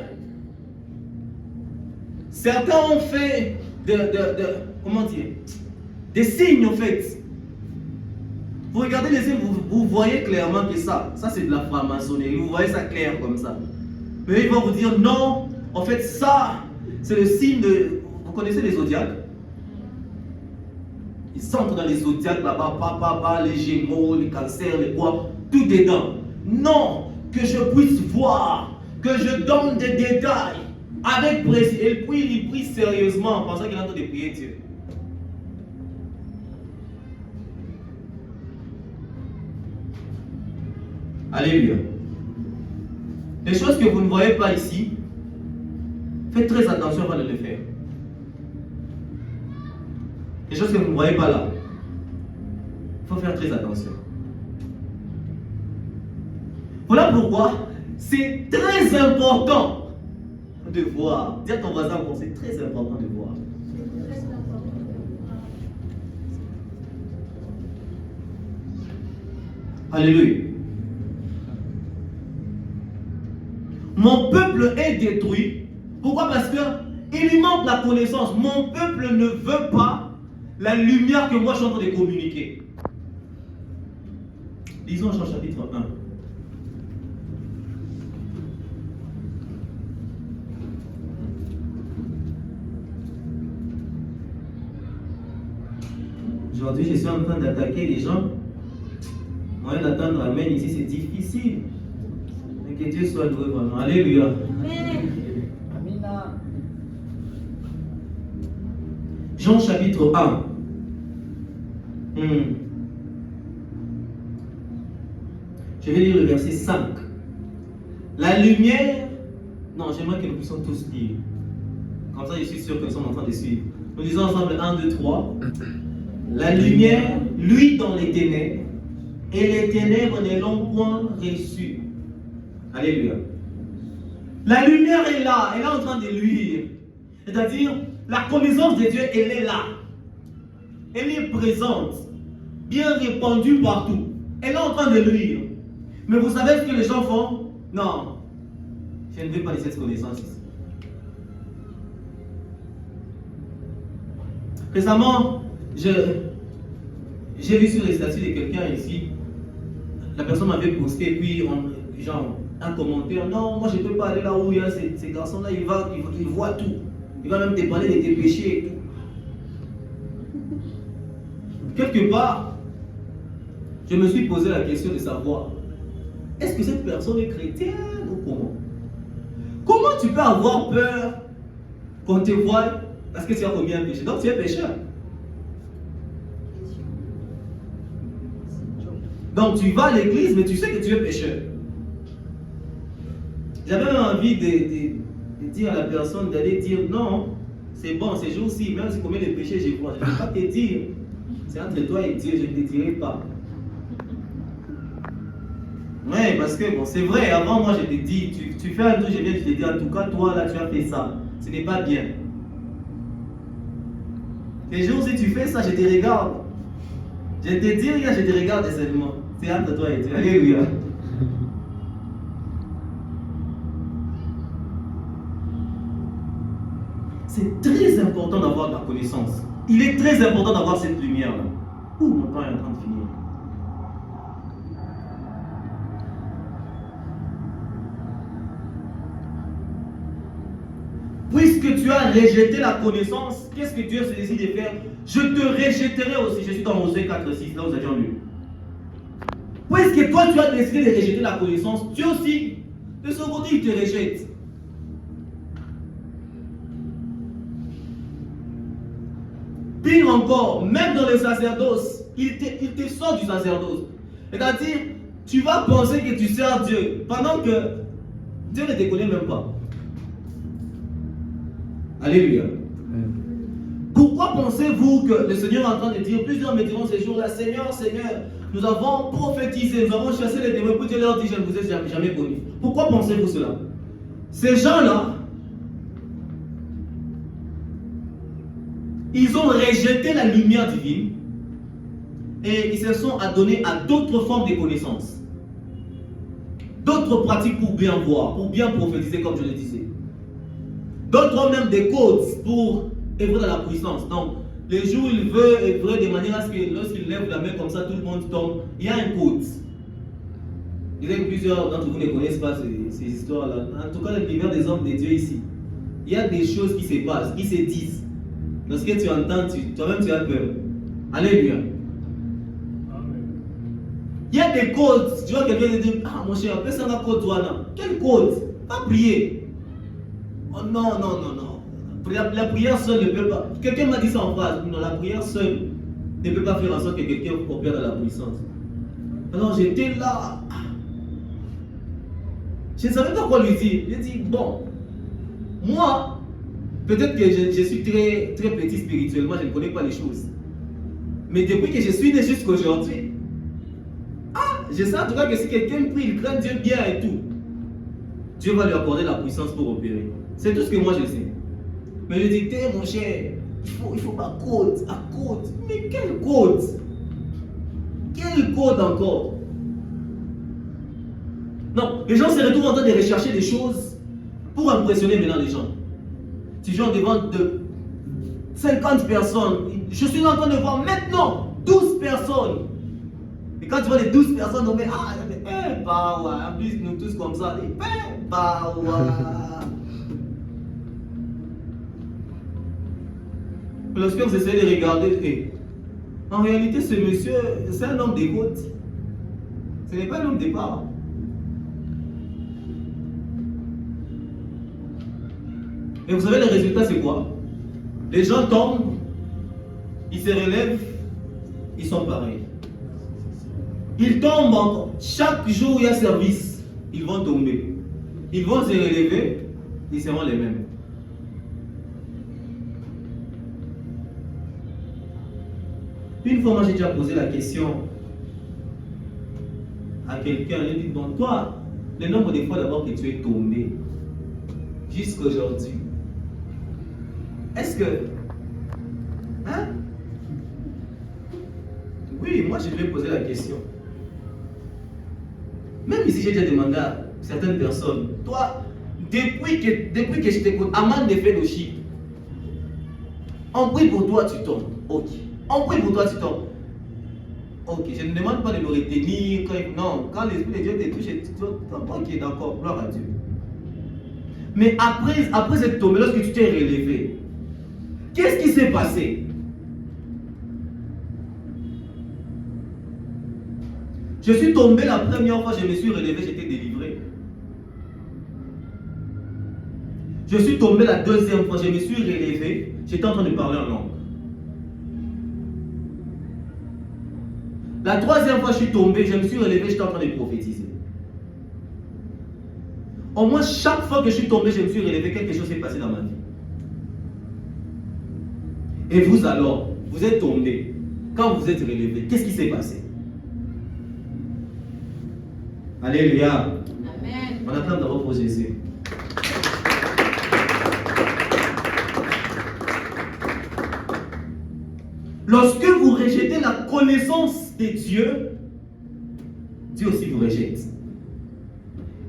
Certains ont fait des signes, en fait. Vous regardez les signes, vous voyez clairement que ça c'est de la franc-maçonnerie. Vous voyez ça clair comme ça. Mais ils vont vous dire non, en fait ça, c'est le signe de... Vous connaissez les zodiaques? Ils sont dans les zodiaques là-bas, les gémeaux, les cancers, les quoi, tout dedans. Non, que je puisse voir, que je donne des détails avec précision. Et puis il prie sérieusement en pensant qu'il est en train de prier Dieu. Alléluia. Les choses que vous ne voyez pas ici, faites très attention avant de les faire. Les choses que vous ne voyez pas là, il faut faire très attention. Voilà pourquoi c'est très important de voir. Dis à ton voisin, c'est très important de voir. Alléluia. Mon peuple est détruit. Pourquoi? Parce que il lui manque la connaissance. Mon peuple ne veut pas la lumière que moi je suis en train de communiquer. Lisons Jean chapitre 1. Aujourd'hui, je suis en train d'attaquer les gens. Moyen d'attendre Amen ici, c'est difficile. Mais que Dieu soit loué vraiment. Alléluia. Amen. Amina. Jean chapitre 1. Je vais lire le verset 5. La lumière. Non, j'aimerais que nous puissions tous lire. Comme ça, je suis sûr que nous sommes en train de suivre. Nous disons ensemble 1, 2, 3. La lumière, lui dans les ténèbres, et les ténèbres ne l'ont point reçu. Alléluia. La lumière est là, elle est en train de luire. C'est-à-dire, la connaissance de Dieu, elle est là. Elle est présente, bien répandue partout. Elle est en train de luire. Mais vous savez ce que les gens font? Non, je ne veux pas de cette connaissance ici. Récemment, j'ai vu sur les statuts de quelqu'un ici, la personne m'avait posté, puis genre, un commentaire, non, moi je ne peux pas aller là où il y a ces garçons-là, il voit tout. Il va même te parler de tes péchés et tout. Quelque part, je me suis posé la question de savoir, est-ce que cette personne est chrétienne ou comment? Comment tu peux avoir peur qu'on te voie parce que tu as commis un péché? Donc tu es pécheur. Donc tu vas à l'église, mais tu sais que tu es pécheur. J'avais même envie de dire à la personne d'aller dire non, c'est bon, ces jours-ci, même si je commets les péchés, je vois. Je ne vais pas te dire. C'est entre toi et Dieu, je ne te dirai pas. Oui, parce que bon, c'est vrai, avant moi je te dis, tu fais un truc, je viens, je te dis, en tout cas, toi là, tu as fait ça. Ce n'est pas bien. Les jours, si tu fais ça, je te regarde. Je te dis rien, je te regarde seulement. C'est entre toi et Dieu. Alléluia. C'est très important d'avoir de la connaissance. Il est très important d'avoir cette lumière-là. Ouh, mon temps est en train de finir. Puisque tu as rejeté la connaissance, qu'est-ce que Dieu se décide de faire? Je te rejetterai aussi. Je suis dans Osée 4:6, là vous avez lu. Puisque toi tu as décidé de rejeter la connaissance, Dieu aussi, de son côté, il te rejette. Pire encore, même dans le sacerdoce, il te sort du sacerdoce. C'est-à-dire, tu vas penser que tu sers Dieu, pendant que Dieu ne te connaît même pas. Alléluia. Pourquoi pensez-vous que le Seigneur est en train de dire, plusieurs me diront ces jours-là, Seigneur, Seigneur, nous avons prophétisé, nous avons chassé les démons, puis Dieu leur dit, je ne vous ai jamais connu. Pourquoi pensez-vous cela? Ces gens-là, ils ont rejeté la lumière divine et ils se sont adonnés à d'autres formes de connaissances, d'autres pratiques pour bien voir, pour bien prophétiser, comme je le disais. D'autres ont même des codes pour œuvrer dans la puissance. Donc, les jours où il veut œuvrer de manière à ce que lorsqu'il lève la main comme ça, tout le monde tombe, il y a un code. Je sais que plusieurs d'entre vous ne connaissent pas ces histoires-là. En tout cas, l'univers des hommes de Dieu ici, il y a des choses qui se passent, qui se disent. Lorsque tu entends, toi-même tu as peur. Alléluia. Il y a des codes. Tu vois quelqu'un qui dit, ah mon cher, appelle ça un code toi là. Quel code? Pas prier. Oh non, non, non, non. La prière seule ne peut pas. Quelqu'un m'a dit ça en phrase. Non, la prière seule ne peut pas faire en sorte que quelqu'un opère dans la puissance. Alors j'étais là. Je ne savais pas quoi lui dire. J'ai dit, bon, moi, peut-être que je suis très, très petit spirituellement, je ne connais pas les choses. Mais depuis que je suis né jusqu'aujourd'hui, je sais en tout cas que si quelqu'un prie, il craint Dieu bien et tout, Dieu va lui accorder la puissance pour opérer. C'est tout ce que moi je sais. Mais je dis, mon cher, il faut pas code, à code. Mais quel code? Quel code encore? Non, les gens se retrouvent en train de rechercher des choses pour impressionner maintenant les gens. Si je suis devant de 50 personnes, je suis en train de voir maintenant 12 personnes. Et quand tu vois les 12 personnes, on met bah ouais, en plus nous tous comme ça, bah ouais. Lorsque vous essayez de regarder, en réalité ce monsieur, c'est un homme d'écoute. Ce n'est pas un homme départ. Et vous savez le résultat c'est quoi? Les gens tombent, ils se relèvent, ils sont pareils. Ils tombent encore. Chaque jour où il y a service, ils vont tomber. Ils vont se relever, ils seront les mêmes. Une fois, moi j'ai déjà posé la question à quelqu'un, il dit, bon toi, le nombre de fois d'abord que tu es tombé jusqu'aujourd'hui, est-ce que... Hein? Oui, moi je vais poser la question. Même ici j'ai déjà demandé à certaines personnes, toi, depuis que je t'écoute, Aman de fellowship, on prie pour toi, tu tombes. Ok. On prie pour toi, tu tombes. Ok, je ne demande pas de le retenir. Non, quand l'Esprit de Dieu te touche, tu tombes. Ok, d'accord, gloire à Dieu. Mais après cette tombée, lorsque tu t'es relevé, qu'est-ce qui s'est passé? Je suis tombé la première fois, je me suis relevé, j'étais délivré. Je suis tombé la deuxième fois, je me suis relevé, j'étais en train de parler en langue. La troisième fois, je suis tombé, je me suis relevé, j'étais en train de prophétiser. Au moins, chaque fois que je suis tombé, je me suis relevé, quelque chose s'est passé dans ma vie. Et vous alors, vous êtes tombé. Quand vous êtes relevé, qu'est-ce qui s'est passé? Alléluia. Amen. On acclame d'abord pour Jésus. Lorsque vous rejetez la connaissance de Dieu, Dieu aussi vous rejette.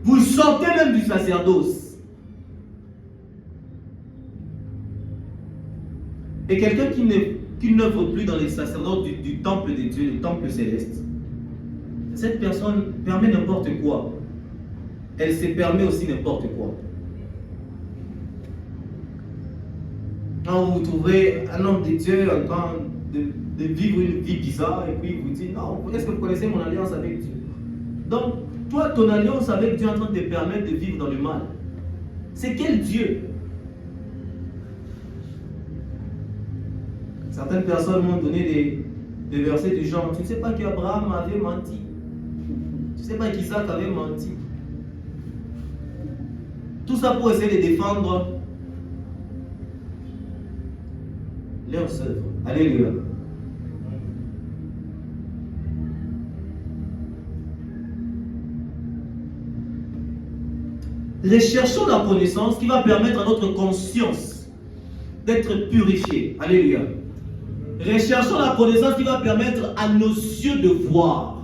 Vous sortez même du sacerdoce. Et quelqu'un qui n'œuvre plus dans les sacerdoces du temple de Dieu, du temple céleste, cette personne permet n'importe quoi. Elle se permet aussi n'importe quoi. Quand vous trouverez un homme de Dieu en train de vivre une vie bizarre, et puis vous dites, non, est-ce que vous connaissez mon alliance avec Dieu? Donc, toi, ton alliance avec Dieu est en train de te permettre de vivre dans le mal. C'est quel Dieu? Certaines personnes m'ont donné des versets du genre, tu ne sais pas qu'Abraham avait menti. Tu ne sais pas qu'Isaac avait menti. Tout ça pour essayer de défendre leurs œuvres. Alléluia. Recherchons la connaissance qui va permettre à notre conscience d'être purifiée. Alléluia. Recherchons la connaissance qui va permettre à nos yeux de voir.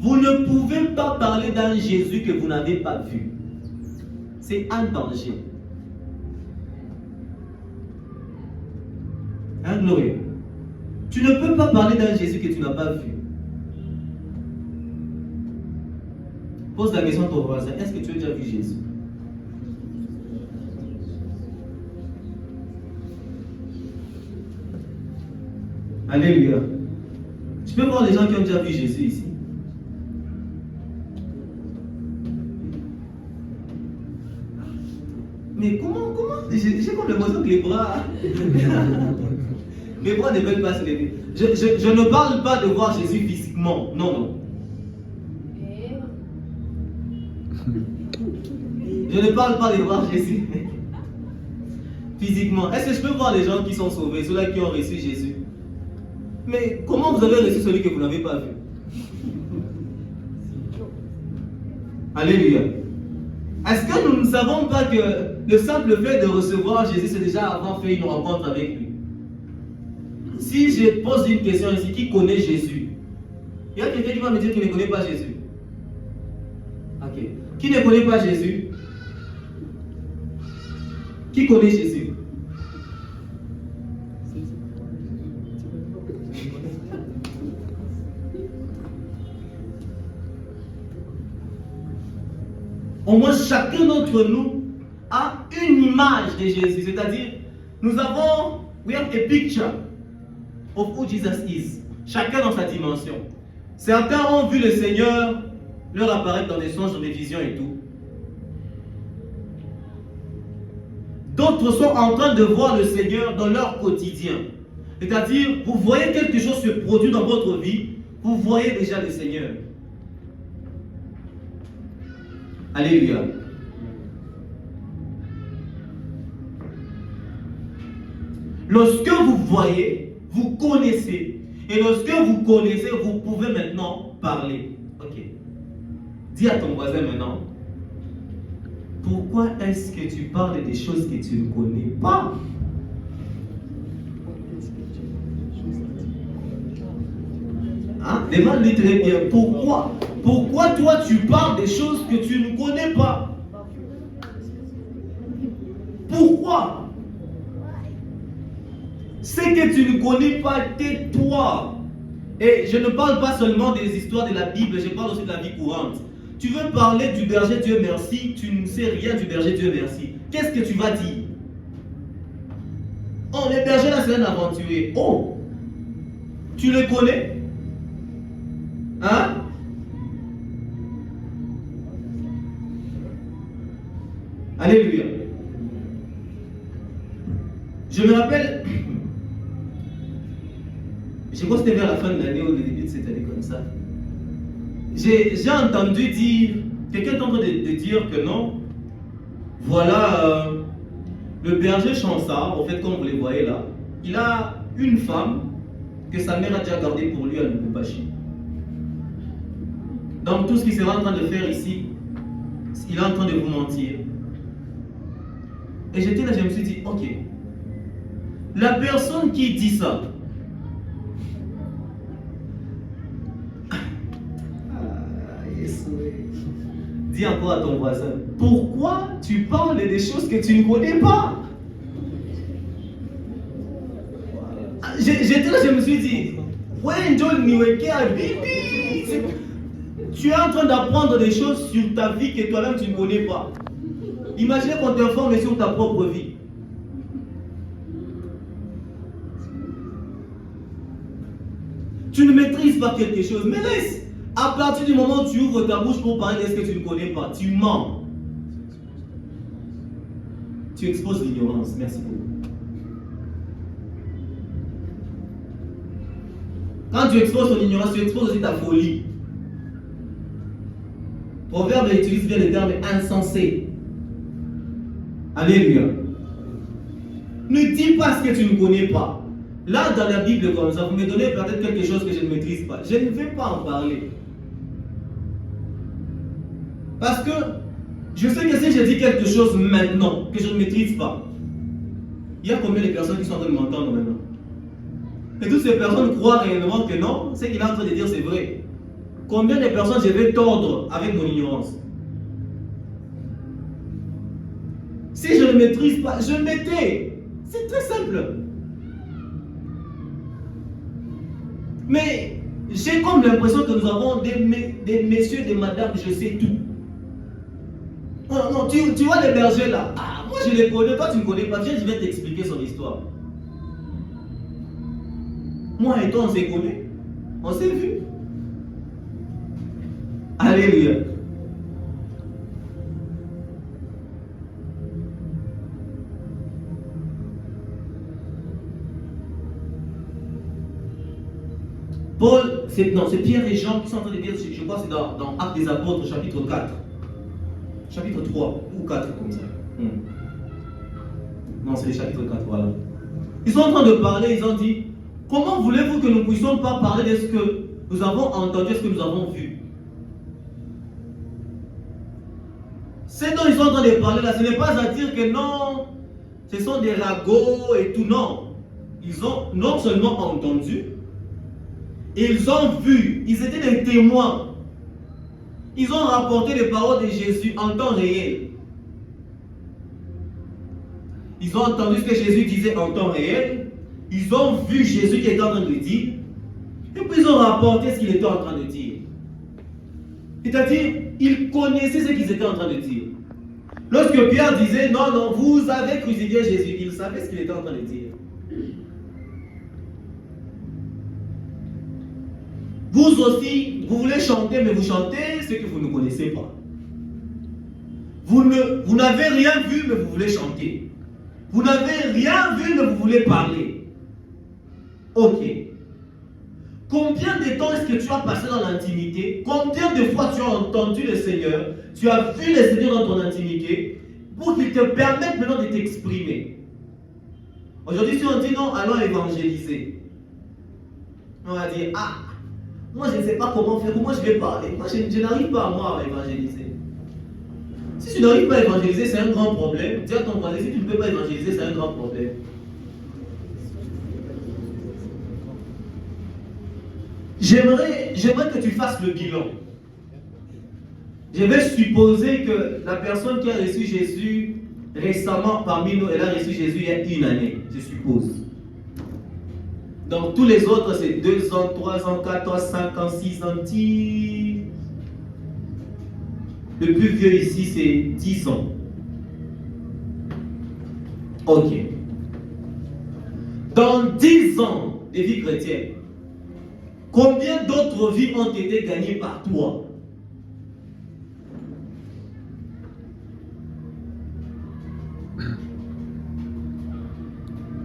Vous ne pouvez pas parler d'un Jésus que vous n'avez pas vu. C'est un danger. Hein, Gloria? Tu ne peux pas parler d'un Jésus que tu n'as pas vu. Pose la question à ton voisin, est-ce que tu as déjà vu Jésus? Alléluia. Tu peux voir les gens qui ont déjà vu Jésus ici. Mais comment j'ai comme l'impression que les bras ne veulent pas se lever. Je ne parle pas de voir Jésus physiquement. Non, non. Je ne parle pas de voir Jésus physiquement. Est-ce que je peux voir les gens qui sont sauvés, ceux-là qui ont reçu Jésus? Mais comment vous avez reçu celui que vous n'avez pas vu? Alléluia. Est-ce que nous ne savons pas que le simple fait de recevoir Jésus, c'est déjà avoir fait une rencontre avec lui? Si je pose une question ici, qui connaît Jésus? Il y a quelqu'un qui va me dire qu'il ne connaît pas Jésus. Ok. Qui ne connaît pas Jésus? Qui connaît Jésus? Au moins chacun d'entre nous a une image de Jésus, c'est-à-dire nous avons, we have a picture of who Jesus is, chacun dans sa dimension. Certains ont vu le Seigneur leur apparaître dans des songes, dans des visions et tout. D'autres sont en train de voir le Seigneur dans leur quotidien. C'est-à-dire, vous voyez quelque chose se produire dans votre vie, vous voyez déjà le Seigneur. Alléluia. Lorsque vous voyez, vous connaissez. Et lorsque vous connaissez, vous pouvez maintenant parler. Ok. Dis à ton voisin maintenant, pourquoi est-ce que tu parles des choses que tu ne connais pas? Hein? Demande-lui très bien, pourquoi? Pourquoi toi tu parles des choses que tu ne connais pas? Pourquoi? Ce que tu ne connais pas, tais-toi. Et je ne parle pas seulement des histoires de la Bible, je parle aussi de la vie courante. Tu veux parler du berger Dieu merci, tu ne sais rien du berger Dieu merci. Qu'est-ce que tu vas dire? Oh, le berger là c'est un aventurier. Oh, tu le connais? Hein? Alléluia. Je me rappelle, je crois que c'était vers la fin de l'année ou le début de cette année comme ça. J'ai entendu dire, quelqu'un est en train de dire que non, voilà, le berger Chansard, en fait comme vous les voyez là, il a une femme que sa mère a déjà gardée pour lui à Lubumbashi. Donc tout ce qu'il sera en train de faire ici, il est en train de vous mentir. Et j'étais là, je me suis dit, ok, la personne qui dit ça, dis encore à ton voisin, pourquoi tu parles des choses que tu ne connais pas? J'étais là, je me suis dit, tu es en train d'apprendre des choses sur ta vie que toi-même tu ne connais pas. Imaginez qu'on t'informe sur ta propre vie. Tu ne maîtrises pas quelque chose, mais laisse. À partir du moment où tu ouvres ta bouche pour parler de ce que tu ne connais pas, tu mens. Tu exposes l'ignorance. Merci beaucoup. Quand tu exposes ton ignorance, tu exposes aussi ta folie. Proverbe utilise bien le terme insensé. Alléluia. Ne dis pas ce que tu ne connais pas. Là, dans la Bible comme ça, vous me donnez peut-être quelque chose que je ne maîtrise pas. Je ne vais pas en parler. Parce que je sais que si je dis quelque chose maintenant que je ne maîtrise pas, il y a combien de personnes qui sont en train de m'entendre maintenant? Et toutes ces personnes croient réellement que non, ce qu'il est en train de dire c'est vrai. Combien de personnes je vais tordre avec mon ignorance? Si je ne maîtrise pas, je me tais. C'est très simple. Mais j'ai comme l'impression que nous avons des messieurs, des madames, je sais tout. Non, non, tu vois les bergers là. Ah, moi je les connais, toi tu ne connais pas. Viens, je vais t'expliquer son histoire. Moi et toi on s'est connus. On s'est vus. Alléluia. Paul, c'est Pierre et Jean qui sont en train de dire, je crois que c'est dans Actes des Apôtres, chapitre 4. Chapitre 3 ou 4 comme ça. Non, c'est le chapitre 4, voilà. Ils sont en train de parler, ils ont dit, comment voulez-vous que nous ne puissions pas parler de ce que nous avons entendu, de ce que nous avons vu? Ce dont ils sont en train de parler là, ce n'est pas à dire que non, ce sont des ragots et tout, non. Ils ont non seulement entendu, ils ont vu, ils étaient des témoins. Ils ont rapporté les paroles de Jésus en temps réel. Ils ont entendu ce que Jésus disait en temps réel. Ils ont vu Jésus qui était en train de dire. Et puis ils ont rapporté ce qu'il était en train de dire. C'est-à-dire, ils connaissaient ce qu'ils étaient en train de dire. Lorsque Pierre disait, non, non, vous avez crucifié Jésus, ils savaient ce qu'il était en train de dire. Vous aussi, vous voulez chanter, mais vous chantez ce que vous ne connaissez pas. Vous n'avez rien vu, mais vous voulez chanter. Vous n'avez rien vu, mais vous voulez parler. Ok. Combien de temps est-ce que tu as passé dans l'intimité? Combien de fois tu as entendu le Seigneur? Tu as vu le Seigneur dans ton intimité pour qu'il te permette maintenant de t'exprimer. Aujourd'hui, si on dit non, allons évangéliser. On va dire, ah, moi je ne sais pas comment faire, comment je vais parler. Moi je n'arrive pas moi à évangéliser. Si tu n'arrives pas à évangéliser, c'est un grand problème. Dis à ton voisin, si tu ne peux pas évangéliser, c'est un grand problème. J'aimerais que tu fasses le bilan. Je vais supposer que la personne qui a reçu Jésus récemment parmi nous, elle a reçu Jésus il y a une année, je suppose. Donc tous les autres, c'est 2 ans, 3 ans, 4 ans, 5 ans, 6 ans, 10. Le plus vieux ici, c'est 10 ans. Ok. Dans 10 ans de vie chrétienne, combien d'autres vies ont été gagnées par toi?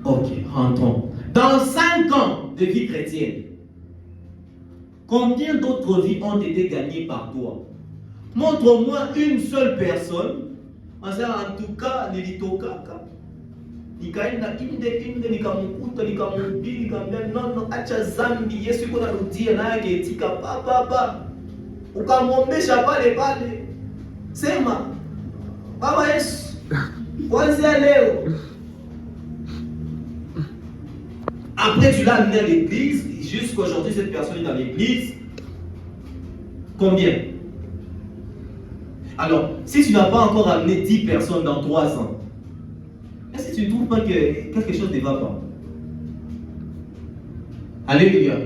Ok, rentrons. Dans 5 ans de vie chrétienne, combien d'autres vies ont été gagnées par toi? Montre-moi une seule personne. En tout cas, après tu l'as amené à l'église, jusqu'aujourd'hui cette personne est dans l'église. Combien? Alors, si tu n'as pas encore amené 10 personnes dans 3 ans, est-ce que tu ne trouves pas que quelque chose ne va pas? Alléluia.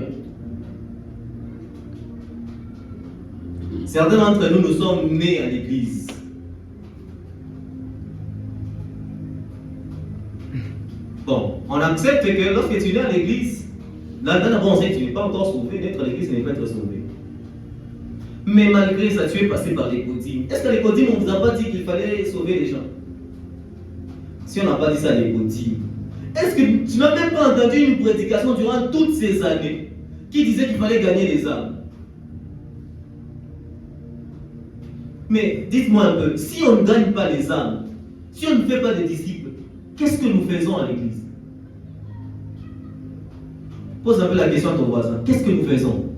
Certains d'entre nous, nous sommes nés à l'église. Bon, on accepte que lorsque tu es né à l'église, là d'abord on sait que tu n'es pas encore sauvé, d'être à l'église, ce n'est pas être sauvé. Mais malgré ça, tu es passé par les codimes. Est-ce que les codimes, on ne vous a pas dit qu'il fallait sauver les gens? Si on n'a pas dit ça à les codimes, est-ce que tu n'as même pas entendu une prédication durant toutes ces années qui disait qu'il fallait gagner les âmes? Mais dites-moi un peu, si on ne gagne pas les âmes, si on ne fait pas des disciples, qu'est-ce que nous faisons à l'église? Pose un peu la question à ton voisin. Qu'est-ce que nous faisons?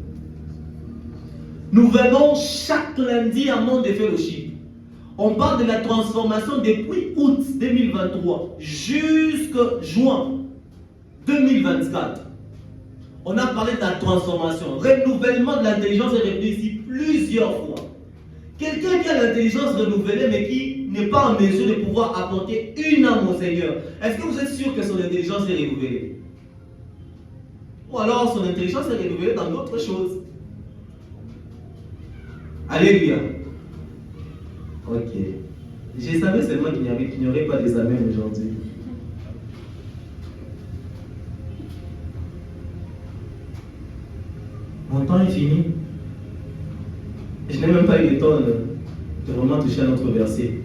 Nous venons chaque lundi à Monde de Fellowship. On parle de la transformation depuis août 2023 jusqu'à juin 2024. On a parlé de la transformation, renouvellement de l'intelligence est revenu ici plusieurs fois. Quelqu'un qui a l'intelligence renouvelée mais qui n'est pas en mesure de pouvoir apporter une âme au Seigneur, est-ce que vous êtes sûr que son intelligence est renouvelée? Ou alors son intelligence est renouvelée dans d'autres choses? Alléluia. Ok. Je savais seulement qu'il n'y aurait pas des amens aujourd'hui. Mon temps est fini. Je n'ai même pas eu le temps de vraiment toucher à notre verset.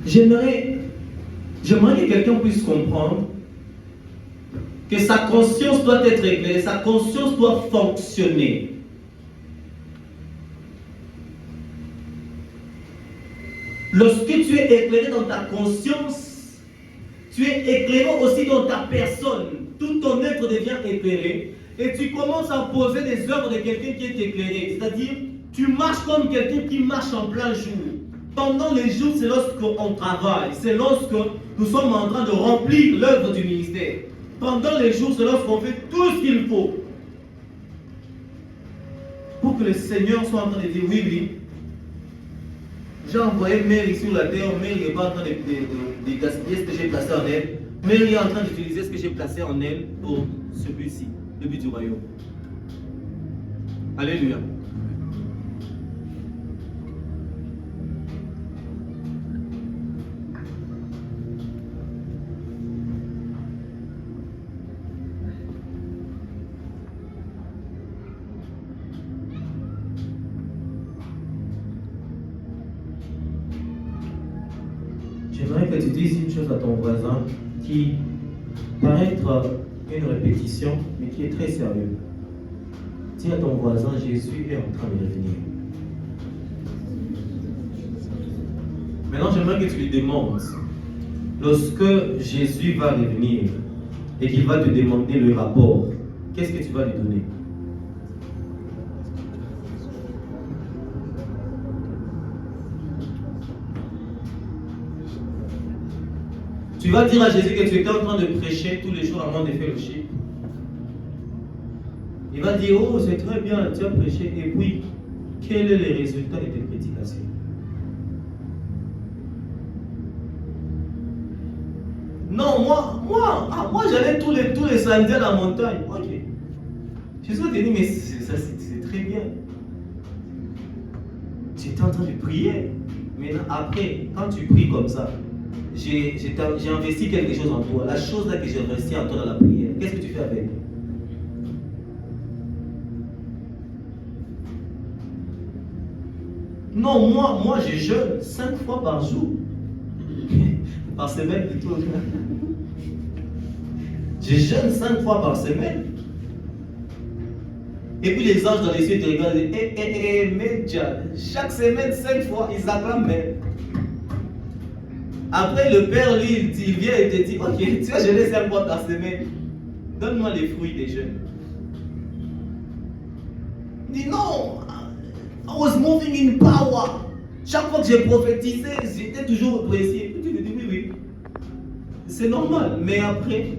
J'aimerais que quelqu'un puisse comprendre que sa conscience doit être éclairée, sa conscience doit fonctionner. Lorsque tu es éclairé dans ta conscience, tu es éclairé aussi dans ta personne. Tout ton être devient éclairé et tu commences à poser des œuvres de quelqu'un qui est éclairé. C'est-à-dire, tu marches comme quelqu'un qui marche en plein jour. Pendant les jours, c'est lorsqu'on travaille, c'est lorsque nous sommes en train de remplir l'œuvre du ministère. Pendant les jours, c'est lorsqu'on fait tout ce qu'il faut. que le Seigneur soit en train de dire oui, oui. J'ai envoyé Mary sur la terre, Mary n'est pas en train de gaspiller ce que j'ai placé en elle. Mary est en train d'utiliser ce que j'ai placé en elle pour ce but-ci, le but du royaume. Alléluia. J'aimerais que tu dises une chose à ton voisin qui paraît être une répétition, mais qui est très sérieux. Dis à ton voisin, Jésus est en train de revenir. Maintenant, j'aimerais que tu lui demandes, lorsque Jésus va revenir et qu'il va te demander le rapport, qu'est-ce que tu vas lui donner? Tu vas dire à Jésus que tu étais en train de prêcher tous les jours avant de fellowship. Il va dire, oh, c'est très bien, tu as prêché. Et puis, quel est le résultat de tes prédications? Non, moi j'allais tous les samedis à la montagne. Ok. Jésus te dit, mais ça c'est très bien. Tu étais en train de prier. Maintenant, après, quand tu pries comme ça, j'ai investi quelque chose en toi. La chose là que j'ai investi en toi dans la prière, qu'est-ce que tu fais avec? Non, moi je jeûne 5 fois par jour. Par semaine plutôt. Je jeûne 5 fois par semaine. Et puis les anges dans les cieux te regardent et disent, mais chaque semaine 5 fois, ils acclament même. Après, le Père, lui, il vient et te dit, ok, tu as jeûné 5 fois par semaine. Donne-moi les fruits des jeûnes. Il dit, non, I was moving in power. Chaque fois que j'ai prophétisé, j'étais toujours précis. Tu te dis, oui, oui. C'est normal, mais après,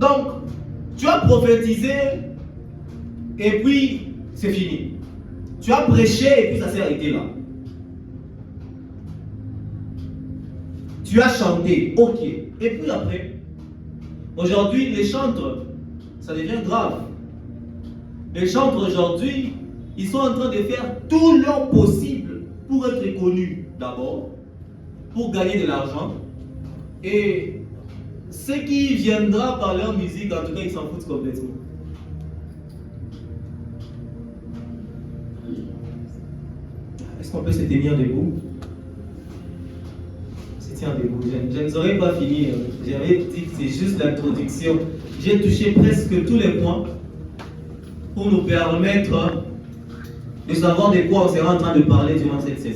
donc, tu as prophétisé et puis c'est fini. Tu as prêché et puis ça s'est arrêté là. Tu as chanté, ok. Et puis après, aujourd'hui, les chantres, ça devient grave. Les chantres aujourd'hui, ils sont en train de faire tout leur possible pour être connus d'abord, pour gagner de l'argent. Et ce qui viendra par leur musique, en tout cas, ils s'en foutent complètement. Est-ce qu'on peut se tenir debout? Se tient debout. Je ne saurais pas finir. J'avais dit que c'est juste l'introduction. J'ai touché presque tous les points pour nous permettre de savoir de quoi on sera en train de parler durant cette saison.